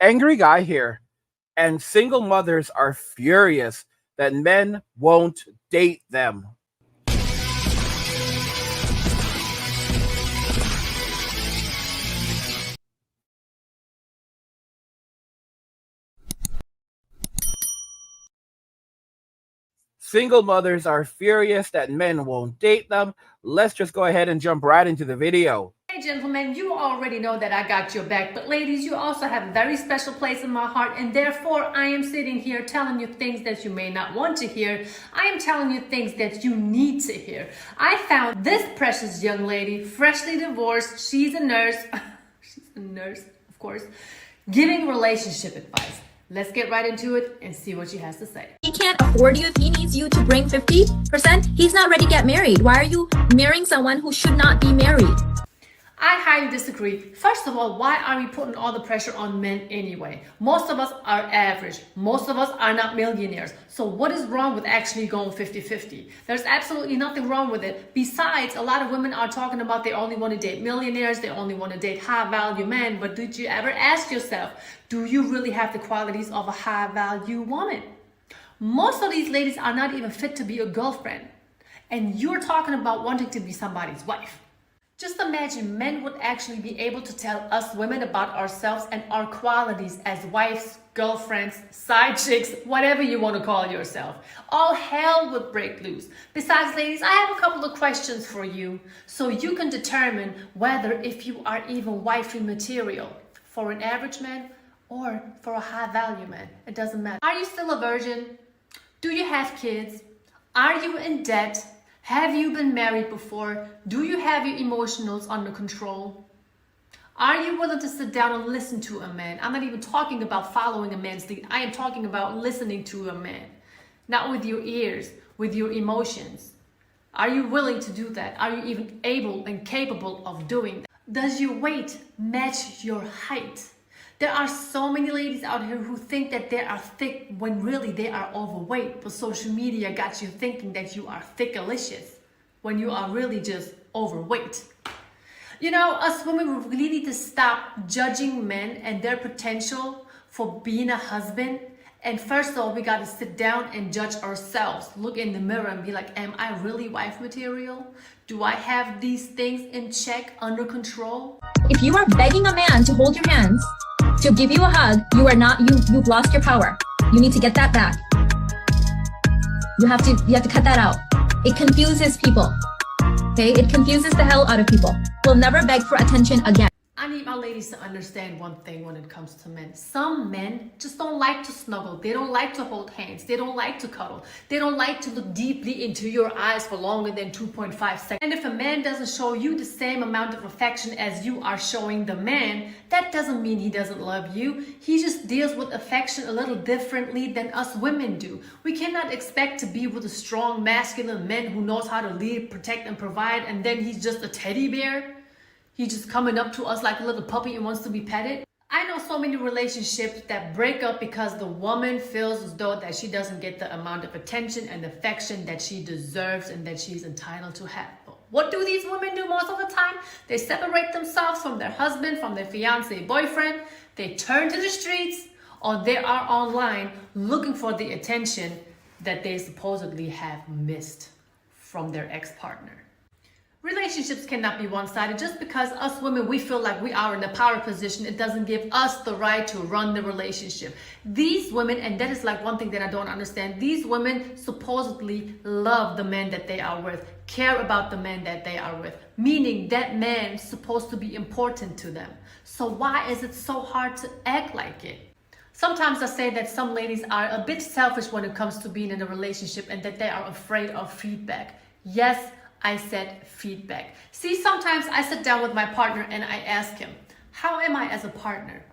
Angry guy here, and single mothers are furious that men won't date them. Single mothers are furious that men won't date them. Let's just go ahead and jump right into the video. Hey gentlemen, you already know that I got your back, but ladies, you also have a very special place in my heart, and therefore I am sitting here telling you things that you may not want to hear. I am telling you things that you need to hear. I found this precious young lady, freshly divorced. She's a nurse. She's a nurse, of course, giving relationship advice. Let's get right into it and see what she has to say. He can't afford you. If he needs you to bring 50%, he's not ready to get married. Why are you marrying someone who should not be married? I highly disagree. First of all, why are we putting all the pressure on men anyway? Most of us are average. Most of us are not millionaires. So what is wrong with actually going 50-50? There's absolutely nothing wrong with it. Besides, a lot of women are talking about they only want to date millionaires, they only want to date high value men. But did you ever ask yourself, do you really have the qualities of a high value woman? Most of these ladies are not even fit to be a girlfriend. And you're talking about wanting to be somebody's wife. Just imagine men would actually be able to tell us women about ourselves and our qualities as wives, girlfriends, side chicks, whatever you want to call yourself. All hell would break loose. Besides, ladies, I have a couple of questions for you so you can determine whether if you are even wifey material for an average man or for a high value man. It doesn't matter. Are you still a virgin? Do you have kids? Are you in debt? Have you been married before? Do you have your emotionals under control? Are you willing to sit down and listen to a man? I'm not even talking about following a man's lead. I am talking about listening to a man. Not with your ears, with your emotions. Are you willing to do that? Are you even able and capable of doing that? Does your weight match your height? There are so many ladies out here who think that they are thick when really they are overweight, but social media got you thinking that you are thickalicious when you are really just overweight. You know, us women really need to stop judging men and their potential for being a husband. And first of all, we got to sit down and judge ourselves. Look in the mirror and be like, am I really wife material? Do I have these things in check, under control? If you are begging a man to hold your hands, to give you a hug, you've lost your power. You need to get that back. You have to cut that out. It confuses people. Okay? It confuses the hell out of people. We'll never beg for attention again. I need my ladies to understand one thing when it comes to men. Some men just don't like to snuggle. They don't like to hold hands. They don't like to cuddle. They don't like to look deeply into your eyes for longer than 2.5 seconds. And if a man doesn't show you the same amount of affection as you are showing the man, that doesn't mean he doesn't love you. He just deals with affection a little differently than us women do. We cannot expect to be with a strong, masculine man who knows how to lead, protect, and provide, and then he's just a teddy bear. He's just coming up to us like a little puppy and wants to be petted. I know so many relationships that break up because the woman feels as though that she doesn't get the amount of attention and affection that she deserves and that she's entitled to have. But what do these women do most of the time? They separate themselves from their husband, from their fiance, boyfriend. They turn to the streets, or they are online looking for the attention that they supposedly have missed from their ex-partner. Relationships cannot be one-sided. Just because us women, we feel like we are in a power position, it doesn't give us the right to run the relationship. These women, and that is like one thing that I don't understand, these women supposedly love the man that they are with, care about the man that they are with, meaning that man is supposed to be important to them. So why is it so hard to act like it? Sometimes I say that some ladies are a bit selfish when it comes to being in a relationship and that they are afraid of feedback. Yes, I said feedback. See, sometimes I sit down with my partner and I ask him, how am I as a partner?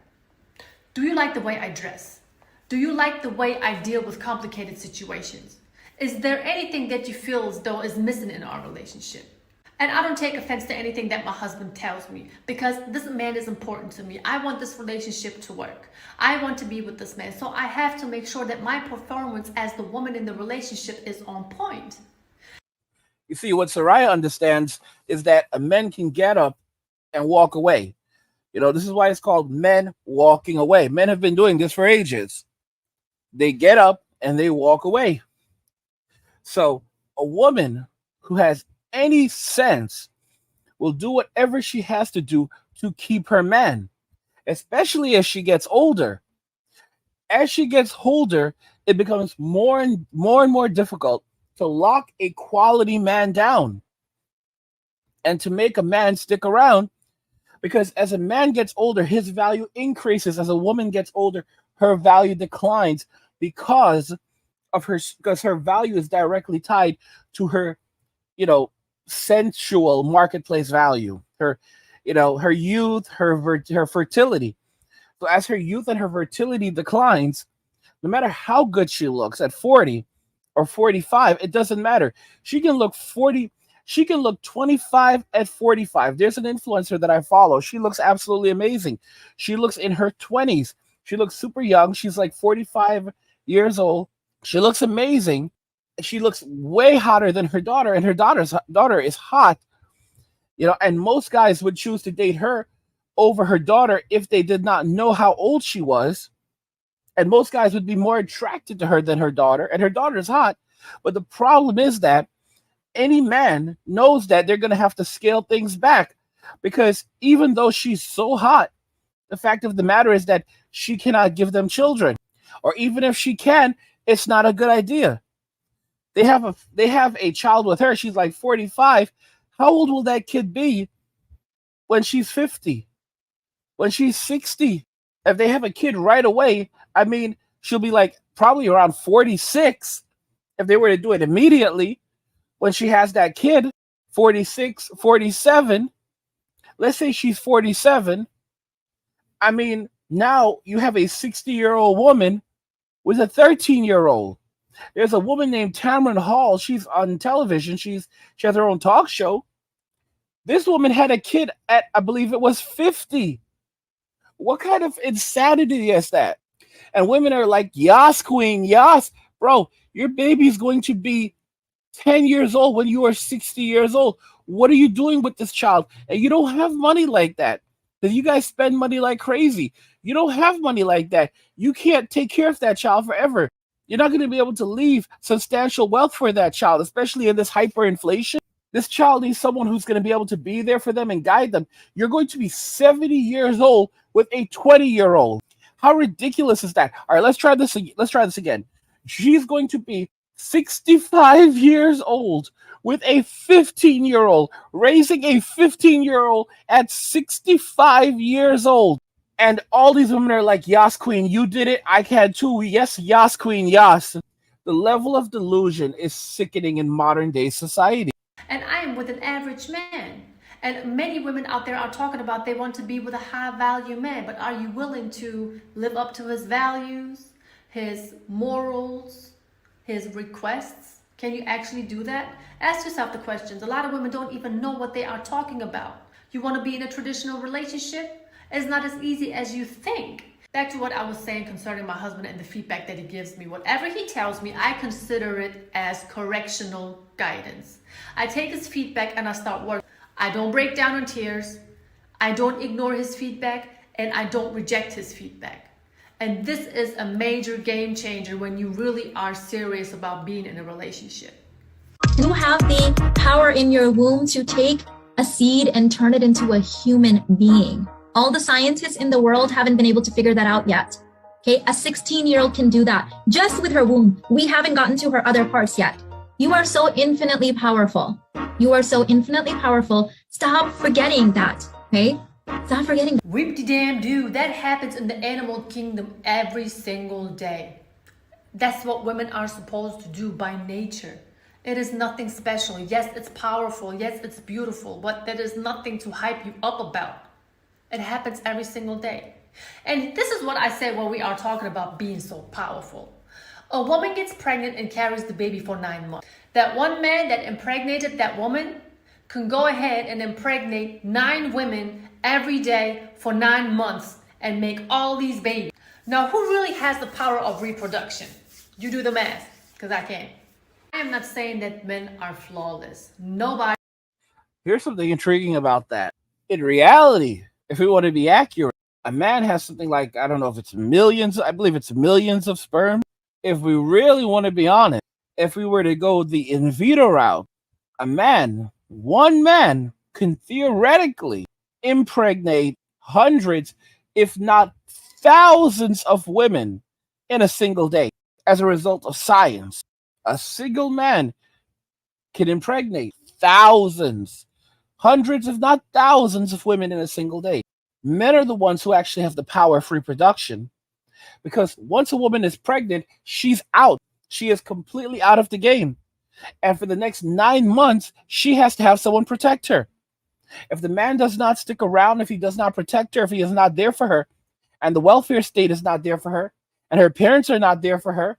Do you like the way I dress? Do you like the way I deal with complicated situations? Is there anything that you feel as though is missing in our relationship? And I don't take offense to anything that my husband tells me, because this man is important to me. I want this relationship to work. I want to be with this man. So I have to make sure that my performance as the woman in the relationship is on point. You see, what Soraya understands is that a man can get up and walk away. This is why it's called men walking away. Men have been doing this for ages. They get up and they walk away. So a woman who has any sense will do whatever she has to do to keep her man, especially as she gets older. As she gets older, it becomes more difficult to lock a quality man down and to make a man stick around, because as a man gets older, his value increases. As a woman gets older, her value declines because her value is directly tied to her, sensual marketplace value, her youth, her fertility. So as her youth and her fertility declines, no matter how good she looks at 40 or 45, it doesn't matter. She can look 40, she can look 25 at 45. There's an influencer that I follow. She looks absolutely amazing. She looks in her 20s. She looks super young. She's like 45 years old. She looks amazing. She looks way hotter than her daughter, and her daughter is hot. And most guys would choose to date her over her daughter if they did not know how old she was. And most guys would be more attracted to her than her daughter, and her daughter's hot. But the problem is that any man knows that they're going to have to scale things back, because even though she's so hot, the fact of the matter is that she cannot give them children. Or even if she can, it's not a good idea. They have a child with her. She's like 45. How old will that kid be when she's 50? When she's 60? If they have a kid right away, I mean, she'll be like probably around 46 if they were to do it immediately. When she has that kid, 46, 47, let's say she's 47. I mean, now you have a 60-year-old woman with a 13-year-old. There's a woman named Tamron Hall. She's on television. She has her own talk show. This woman had a kid at, I believe it was 50. What kind of insanity is that? And women are like, yas, queen, yas. Bro, your baby's going to be 10 years old when you are 60 years old. What are you doing with this child? And you don't have money like that. Because you guys spend money like crazy. You don't have money like that. You can't take care of that child forever. You're not going to be able to leave substantial wealth for that child, especially in this hyperinflation. This child needs someone who's going to be able to be there for them and guide them. You're going to be 70 years old with a 20-year-old. How ridiculous is that? All right, let's try this again. She's going to be 65 years old with a 15-year-old, raising a 15-year-old at 65 years old. And all these women are like, yas, queen, you did it. I can too. Yes, yas, queen, yas. The level of delusion is sickening in modern day society. And I am with an average man. And many women out there are talking about they want to be with a high value man, but are you willing to live up to his values, his morals, his requests? Can you actually do that? Ask yourself the questions. A lot of women don't even know what they are talking about. You want to be in a traditional relationship? It's not as easy as you think. Back to what I was saying concerning my husband and the feedback that he gives me. Whatever he tells me, I consider it as correctional guidance. I take his feedback and I start working. I don't break down in tears. I don't ignore his feedback, and I don't reject his feedback. And this is a major game changer when you really are serious about being in a relationship. You have the power in your womb to take a seed and turn it into a human being. All the scientists in the world haven't been able to figure that out yet. Okay, a 16-year-old can do that just with her womb. We haven't gotten to her other parts yet. You are so infinitely powerful. You are so infinitely powerful. Stop forgetting that, okay? Stop forgetting. Whip-de-damn-do, that happens in the animal kingdom every single day. That's what women are supposed to do by nature. It is nothing special. Yes, it's powerful. Yes, it's beautiful, but there is nothing to hype you up about. It happens every single day. And this is what I said when we are talking about being so powerful. A woman gets pregnant and carries the baby for 9 months. That one man that impregnated that woman can go ahead and impregnate 9 women every day for 9 months and make all these babies. Now, who really has the power of reproduction? You do the math, because I can't. I am not saying that men are flawless. Nobody. Here's something intriguing about that. In reality, If we want to be accurate, a man has something like, I don't know if it's millions, I believe it's millions of sperm. If we really want to be honest, if we were to go the in vitro route, one man can theoretically impregnate hundreds, if not thousands of women in a single day as a result of science. A single man can impregnate thousands, hundreds, if not thousands of women in a single day. Men are the ones who actually have the power of reproduction, because once a woman is pregnant, she's out. She is completely out of the game. And for the next 9 months, she has to have someone protect her. If the man does not stick around, if he does not protect her, if he is not there for her, and the welfare state is not there for her, and her parents are not there for her,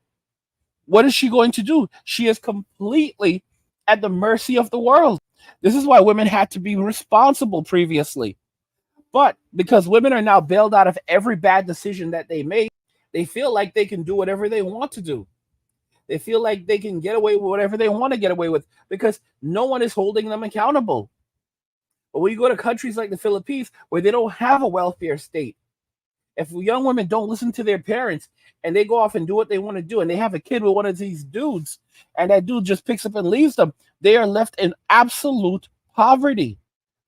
what is she going to do? She is completely at the mercy of the world. This is why women had to be responsible previously. But because women are now bailed out of every bad decision that they made, they feel like they can do whatever they want to do. They feel like they can get away with whatever they want to get away with because no one is holding them accountable. But when you go to countries like the Philippines, where they don't have a welfare state, if young women don't listen to their parents and they go off and do what they want to do, and they have a kid with one of these dudes, and that dude just picks up and leaves them, they are left in absolute poverty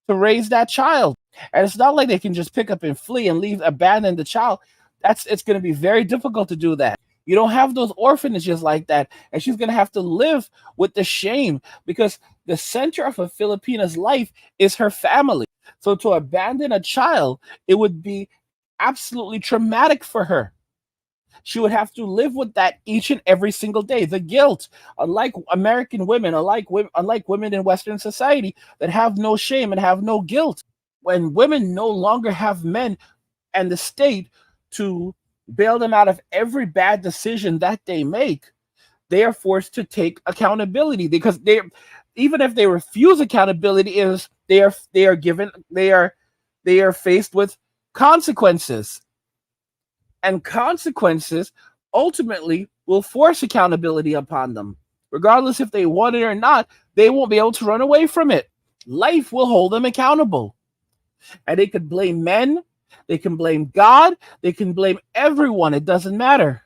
to raise that child. And it's not like they can just pick up and flee and abandon the child. It's going to be very difficult to do that. You don't have those orphanages like that, and she's going to have to live with the shame, because the center of a Filipina's life is her family. So to abandon a child, it would be absolutely traumatic for her. She would have to live with that each and every single day. The guilt, unlike American women, unlike women in Western society that have no shame and have no guilt. When women no longer have men and the state to bail them out of every bad decision that they make, they are forced to take accountability, because even if they refuse accountability, they are faced with consequences. And consequences ultimately will force accountability upon them. Regardless if they want it or not, they won't be able to run away from it. Life will hold them accountable. And they could blame men, they can blame God, they can blame everyone. It doesn't matter.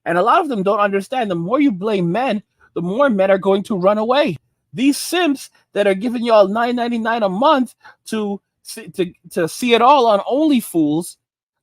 And a lot of them don't understand. The more you blame men, the more men are going to run away. These simps that are giving y'all $9.99 a month to see it all on OnlyFools,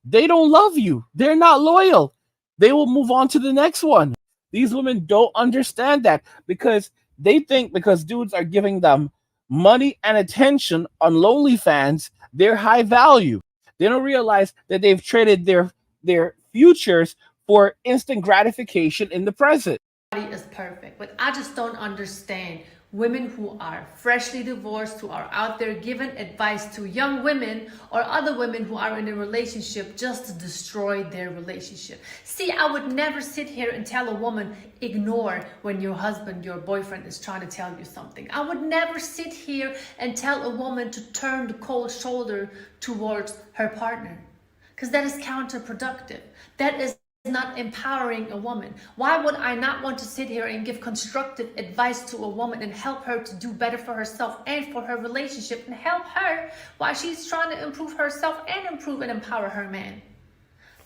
they don't love you. They're not loyal. They will move on to the next one. These women don't understand that, because they think because dudes are giving them money and attention on OnlyFans, they're high value. They don't realize that they've traded their futures for instant gratification in the present. Is perfect, but I just don't understand women who are freshly divorced, who are out there giving advice to young women or other women who are in a relationship just to destroy their relationship. See, I would never sit here and tell a woman, ignore when your husband, your boyfriend is trying to tell you something. I would never sit here and tell a woman to turn the cold shoulder towards her partner, because that is counterproductive. That is not empowering a woman. Why would I not want to sit here and give constructive advice to a woman and help her to do better for herself and for her relationship, and help her while she's trying to improve herself and improve and empower her man?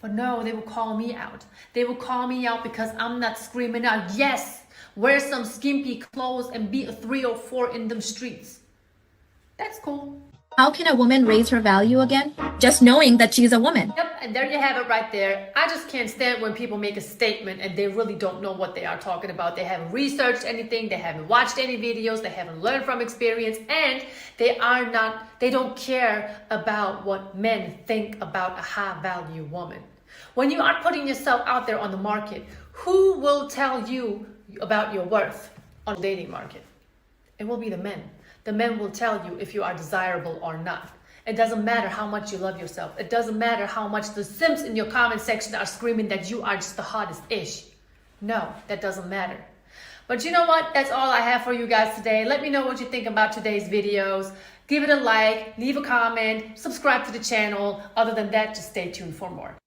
But no, they will call me out. They will call me out because I'm not screaming out, yes, wear some skimpy clothes and be a 304 in them streets. That's cool. How can a woman raise her value again? Just knowing that she's a woman. Yep, and there you have it right there. I just can't stand when people make a statement and they really don't know what they are talking about. They haven't researched anything, they haven't watched any videos, they haven't learned from experience, and they don't care about what men think about a high value woman. When you are putting yourself out there on the market, who will tell you about your worth on the dating market? It will be the men. The men will tell you if you are desirable or not. It doesn't matter how much you love yourself. It doesn't matter how much the simps in your comment section are screaming that you are just the hottest ish. No, that doesn't matter. But you know what? That's all I have for you guys today. Let me know what you think about today's videos. Give it a like, leave a comment, subscribe to the channel. Other than that, just stay tuned for more.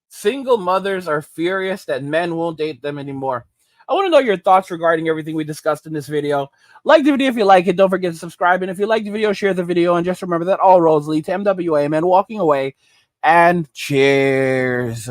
Single mothers are furious that men won't date them anymore. I want to know your thoughts regarding everything we discussed in this video. Like the video if you like it. Don't forget to subscribe. And if you like the video, share the video. And just remember that all roads lead to MWA, man, walking away. And cheers.